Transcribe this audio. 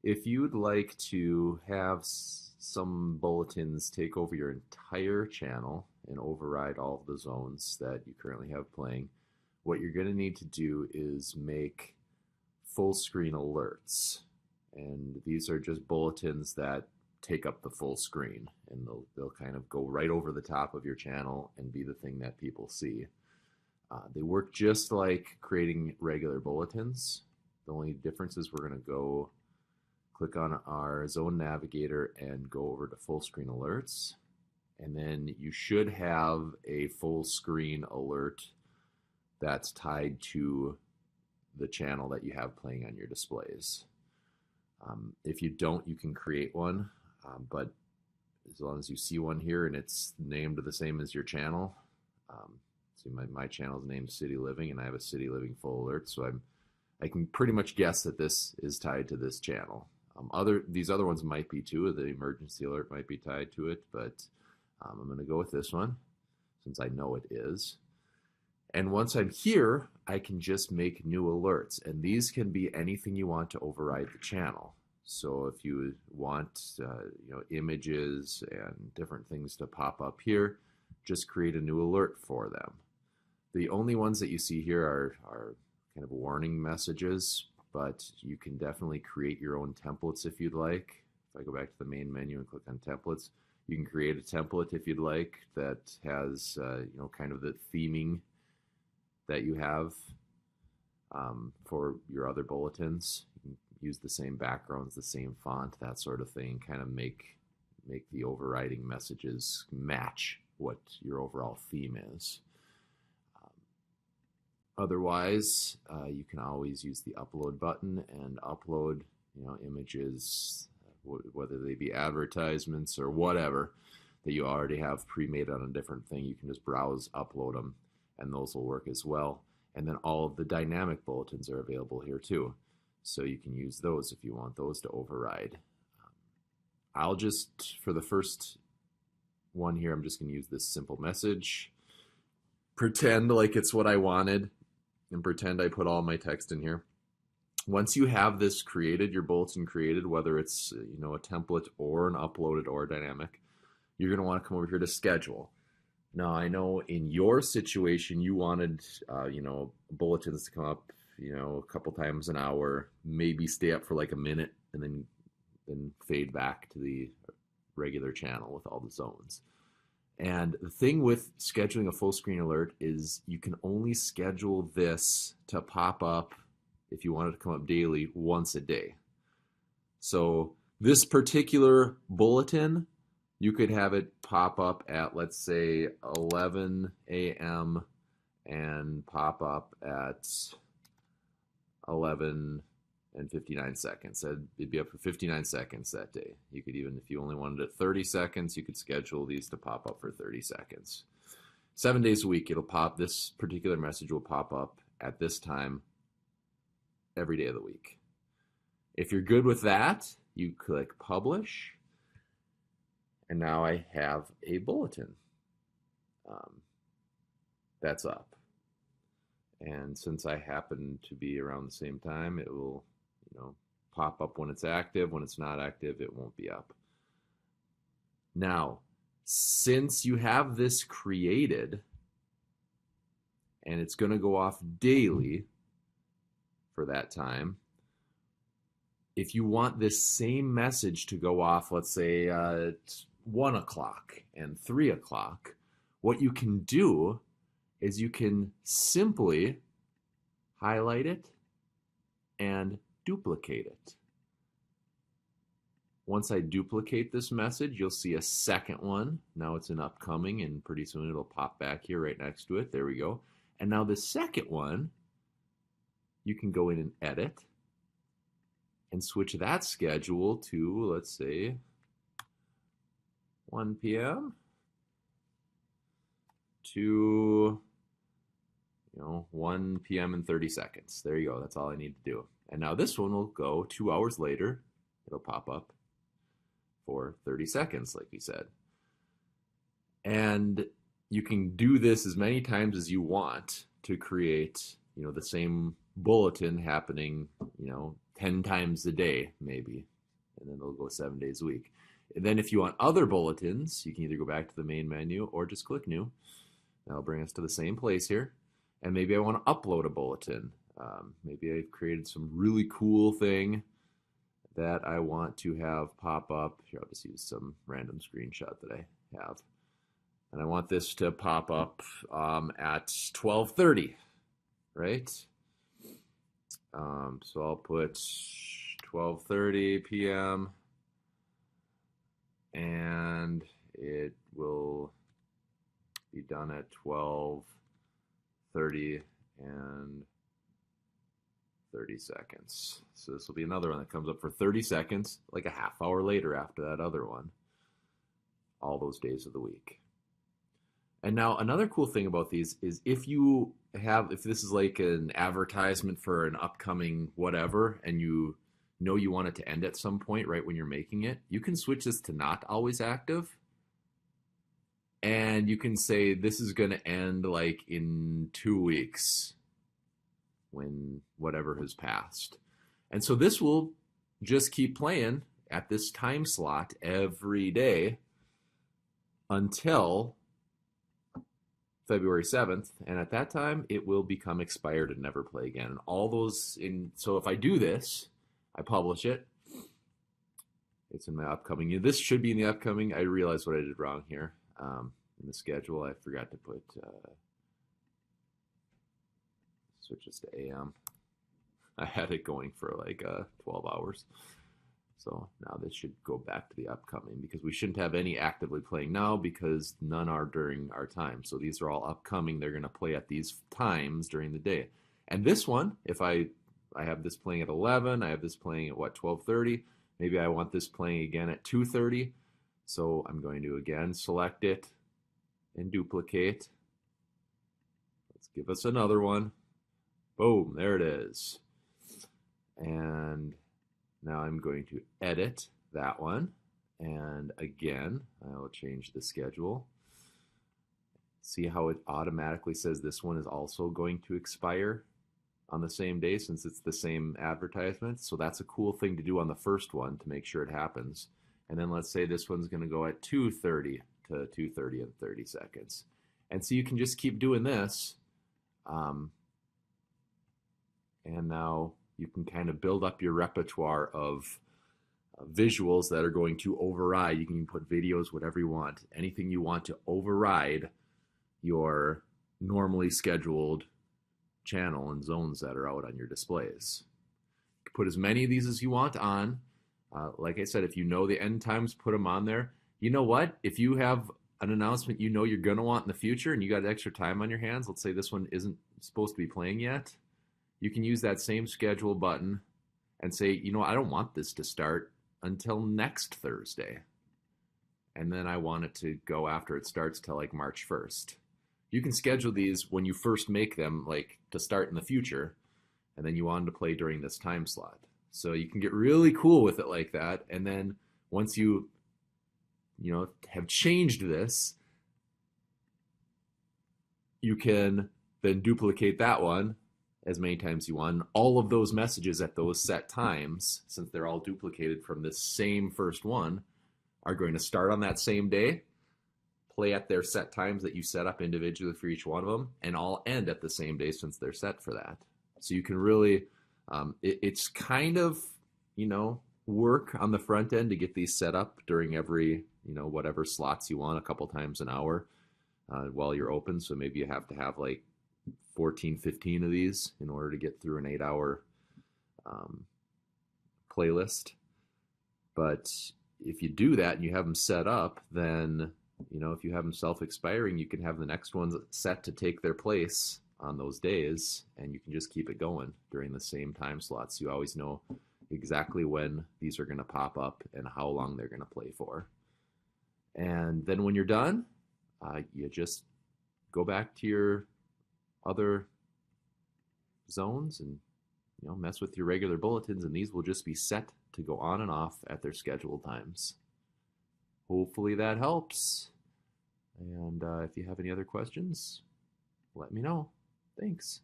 If you'd like to have some bulletins take over your entire channel and override all of the zones that you currently have playing, what you're going to need to do is make full screen alerts. And these are just bulletins that take up the full screen, and they'll kind of go right over the top of your channel and be the thing that people see. They work just like creating regular bulletins. The only difference is we're going to go click on our zone navigator and go over to full screen alerts. And then you should have a full screen alert that's tied to the channel that you have playing on your displays. If you don't, you can create one, but as long as you see one here and it's named the same as your channel, see my channel is named City Living, and I have a City Living full alert, so I can pretty much guess that this is tied to this channel. These other ones might be too. The emergency alert might be tied to it, but I'm going to go with this one since I know it is. And once I'm here, I can just make new alerts, and these can be anything you want to override the channel. So if you want images and different things to pop up here, just create a new alert for them. The only ones that you see here are kind of warning messages, but you can definitely create your own templates if you'd like. If I go back to the main menu and click on templates, you can create a template if you'd like that has kind of the theming that you have for your other bulletins. You can use the same backgrounds, the same font, that sort of thing, kind of make the overriding messages match what your overall theme is. Otherwise, you can always use the upload button and upload images, whether they be advertisements or whatever that you already have pre-made on a different thing. You can just browse, upload them, and those will work as well. And then all of the dynamic bulletins are available here too, so you can use those if you want those to override. I'll just, for the first one here, I'm just going to use this simple message, pretend like it's what I wanted, and pretend I put all my text in here. Once you have this created, your bulletin created, whether it's a template or an uploaded or dynamic, you're going to want to come over here to schedule. Now, I know in your situation, you wanted, bulletins to come up, a couple times an hour, maybe stay up for like a minute, and then fade back to the regular channel with all the zones. And the thing with scheduling a full screen alert is you can only schedule this to pop up, if you want it to come up daily, once a day. So this particular bulletin, you could have it pop up at, let's say, 11 a.m. and pop up at 11 and 59 seconds. It'd be up for 59 seconds that day. You could even, if you only wanted it 30 seconds, you could schedule these to pop up for 30 seconds. 7 days a week, this particular message will pop up at this time every day of the week. If you're good with that, you click publish, and now I have a bulletin that's up. And since I happen to be around the same time, it will pop up when it's active. When it's not active, it won't be up. Now, since you have this created and it's going to go off daily for that time, if you want this same message to go off, let's say at 1 o'clock and 3 o'clock, what you can do is you can simply highlight it and duplicate it. Once I duplicate this message, you'll see a second one. Now it's in upcoming, and pretty soon it'll pop back here right next to it. There we go. And now the second one, you can go in and edit and switch that schedule to, let's say, 1 p.m. to 1 p.m. and 30 seconds. There you go. That's all I need to do. And now this one will go 2 hours later. It'll pop up for 30 seconds, like we said. And you can do this as many times as you want to create, the same bulletin happening, 10 times a day, maybe. And then they'll go 7 days a week. And then if you want other bulletins, you can either go back to the main menu or just click new. That'll bring us to the same place here. And maybe I want to upload a bulletin. Maybe I've created some really cool thing that I want to have pop up. Here, I'll just use some random screenshot that I have. And I want this to pop up at 12:30, right? So I'll put 12:30 p.m. and it will be done at 12:30 and 30 seconds. So this will be another one that comes up for 30 seconds, like a half hour later after that other one, all those days of the week. And now another cool thing about these is if this is like an advertisement for an upcoming whatever, and you know you want it to end at some point right when you're making it, you can switch this to not always active. And you can say this is going to end like in 2 weeks when whatever has passed. And so this will just keep playing at this time slot every day until February 7th, and at that time it will become expired and never play again. And all those so if I do this, I publish it, it's in my upcoming. This should be in the upcoming. I realized what I did wrong here. In the schedule, I forgot to put switch this to AM. I had it going for like 12 hours. So now this should go back to the upcoming, because we shouldn't have any actively playing now because none are during our time. So these are all upcoming. They're going to play at these times during the day. And this one, if I have this playing at 11, I have this playing at 12:30. Maybe I want this playing again at 2:30. So I'm going to again select it and duplicate. Let's give us another one. Boom, there it is. And now I'm going to edit that one. And again, I will change the schedule. See how it automatically says this one is also going to expire on the same day since it's the same advertisement. So that's a cool thing to do on the first one to make sure it happens. And then let's say this one's going to go at 2:30 to 2:30 and 30 seconds. And so you can just keep doing this. And now you can kind of build up your repertoire of visuals that are going to override. You can put videos, whatever you want, anything you want to override your normally scheduled channel and zones that are out on your displays. You can put as many of these as you want on. Like I said, if you know the end times, put them on there. You know what? If you have an announcement you know you're going to want in the future and you got extra time on your hands, let's say this one isn't supposed to be playing yet, you can use that same schedule button and say, you know, I don't want this to start until next Thursday. And then I want it to go after it starts till like March 1st. You can schedule these when you first make them, like to start in the future, and then you want them to play during this time slot. So you can get really cool with it like that. And then once you have changed this, you can then duplicate that one as many times you want. All of those messages at those set times, since they're all duplicated from this same first one, are going to start on that same day, play at their set times that you set up individually for each one of them, and all end at the same day since they're set for that. So you can really, it's kind of, work on the front end to get these set up during every, whatever slots you want, a couple times an hour while you're open. So maybe you have to have like 14, 15 of these in order to get through an 8-hour playlist. But if you do that and you have them set up, then, if you have them self-expiring, you can have the next ones set to take their place on those days, and you can just keep it going during the same time slots. You always know exactly when these are going to pop up and how long they're going to play for. And then when you're done, you just go back to your other zones and mess with your regular bulletins, and these will just be set to go on and off at their scheduled times. Hopefully that helps. And if you have any other questions, let me know. Thanks.